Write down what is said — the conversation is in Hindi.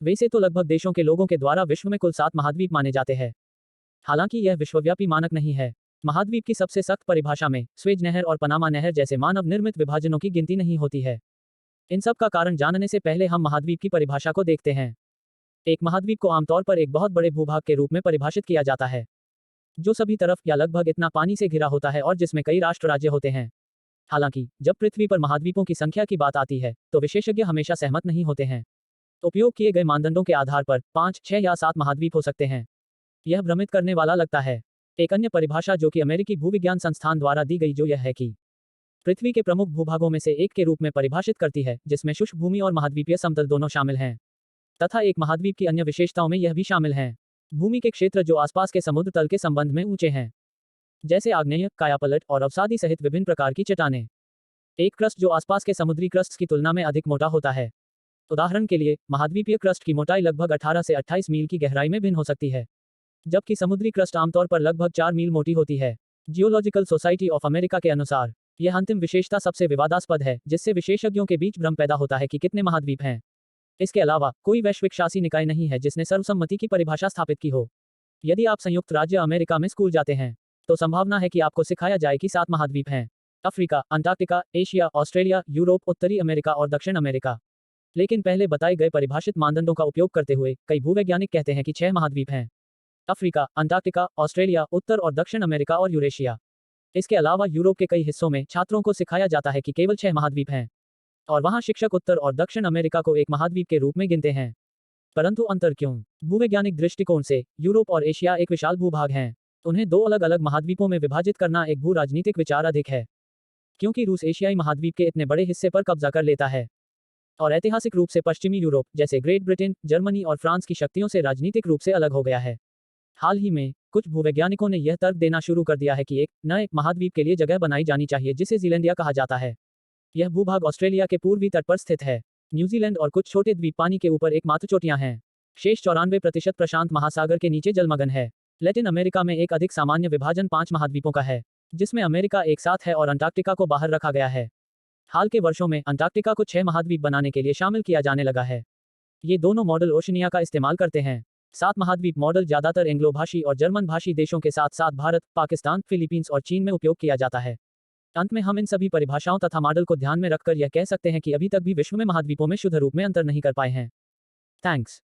वैसे तो लगभग देशों के लोगों के द्वारा विश्व में कुल 7 महाद्वीप माने जाते हैं। हालांकि यह विश्वव्यापी मानक नहीं है। महाद्वीप की सबसे सख्त परिभाषा में स्वेज नहर और पनामा नहर जैसे मानव निर्मित विभाजनों की गिनती नहीं होती है। इन सब का कारण जानने से पहले हम महाद्वीप की परिभाषा को देखते हैं। एक महाद्वीप को आमतौर पर एक बहुत बड़े भूभाग के रूप में परिभाषित किया जाता है, जो सभी तरफ या लगभग इतना पानी से घिरा होता है और जिसमें कई राष्ट्र राज्य होते हैं। हालांकि जब पृथ्वी पर महाद्वीपों की संख्या की बात आती है तो विशेषज्ञ हमेशा सहमत नहीं होते हैं। उपयोग किए गए मानदंडों के आधार पर 5, 6 या 7 महाद्वीप हो सकते हैं। यह भ्रमित करने वाला लगता है। एक अन्य परिभाषा जो कि अमेरिकी भूविज्ञान संस्थान द्वारा दी गई, जो यह है कि पृथ्वी के प्रमुख भूभागों में से एक के रूप में परिभाषित करती है, जिसमें शुष्क भूमि और महाद्वीपीय समतल दोनों शामिल हैं। तथा एक महाद्वीप की अन्य विशेषताओं में यह भी शामिल है भूमि के क्षेत्र जो आसपास के समुद्र तल के संबंध में ऊंचे हैं, जैसे आग्नेय, कायापलट और अवसादी सहित विभिन्न प्रकार की चट्टानें। एक क्रस्ट जो आसपास के समुद्री क्रस्ट की तुलना में अधिक मोटा होता है। उदाहरण के लिए, महाद्वीपीय क्रस्ट की मोटाई लगभग 18 से 28 मील की गहराई में भिन्न हो सकती है, जबकि समुद्री क्रस्ट आमतौर पर लगभग 4 मील मोटी होती है। जियोलॉजिकल सोसाइटी ऑफ अमेरिका के अनुसार यह अंतिम विशेषता सबसे विवादास्पद है, जिससे विशेषज्ञों के बीच भ्रम पैदा होता है कि कितने महाद्वीप हैं। इसके अलावा कोई वैश्विक शासी निकाय नहीं है जिसने सर्वसम्मति की परिभाषा स्थापित की हो। यदि आप संयुक्त राज्य अमेरिका में स्कूल जाते हैं तो संभावना है कि आपको सिखाया जाए कि 7 महाद्वीप हैं: Africa, Antarctica, Asia, Australia, Europe, उत्तरी अमेरिका और दक्षिण अमेरिका। लेकिन पहले बताए गए परिभाषित मानदंडों का उपयोग करते हुए कई भूवैज्ञानिक कहते हैं कि 6 महाद्वीप हैं: अफ्रीका, अंटार्कटिका, ऑस्ट्रेलिया, उत्तर और दक्षिण अमेरिका और यूरेशिया। इसके अलावा यूरोप के कई हिस्सों में छात्रों को सिखाया जाता है कि केवल 6 महाद्वीप हैं, और वहां शिक्षक उत्तर और दक्षिण अमेरिका को एक महाद्वीप के रूप में गिनते हैं। परंतु अंतर क्यों? भूवैज्ञानिक दृष्टिकोण से यूरोप और एशिया एक विशाल भूभाग हैं। उन्हें 2 अलग अलग महाद्वीपों में विभाजित करना एक भू राजनीतिक विचार अधिक है, क्योंकि रूस एशियाई महाद्वीप के इतने बड़े हिस्से पर कब्जा कर लेता है, और ऐतिहासिक रूप से पश्चिमी यूरोप जैसे ग्रेट ब्रिटेन, जर्मनी और फ्रांस की शक्तियों से राजनीतिक रूप से अलग हो गया है। हाल ही में कुछ भूवैज्ञानिकों ने यह तर्क देना शुरू कर दिया है कि एक नए महाद्वीप के लिए जगह बनाई जानी चाहिए जिसे जीलैंडिया कहा जाता है। यह भूभाग ऑस्ट्रेलिया के पूर्वी तट पर स्थित है। न्यूजीलैंड और कुछ छोटे द्वीप पानी के ऊपर एकमात्र चोटियां हैं। शेष 94% प्रशांत महासागर के नीचे जलमग्न है। लैटिन अमेरिका में एक अधिक सामान्य विभाजन 5 महाद्वीपों का है, जिसमें अमेरिका एक साथ है और अंटार्कटिका को बाहर रखा गया है। हाल के वर्षों में अंटार्कटिका को 6 महाद्वीप बनाने के लिए शामिल किया जाने लगा है। ये दोनों मॉडल ओशनिया का इस्तेमाल करते हैं। 7 महाद्वीप मॉडल ज्यादातर एंग्लो भाषी और जर्मन भाषी देशों के साथ साथ भारत, पाकिस्तान, फिलीपींस और चीन में उपयोग किया जाता है। अंत में हम इन सभी परिभाषाओं तथा मॉडल को ध्यान में रखकर यह कह सकते हैं कि अभी तक भी विश्व में महाद्वीपों में शुद्ध रूप में अंतर नहीं कर पाए हैं। थैंक्स।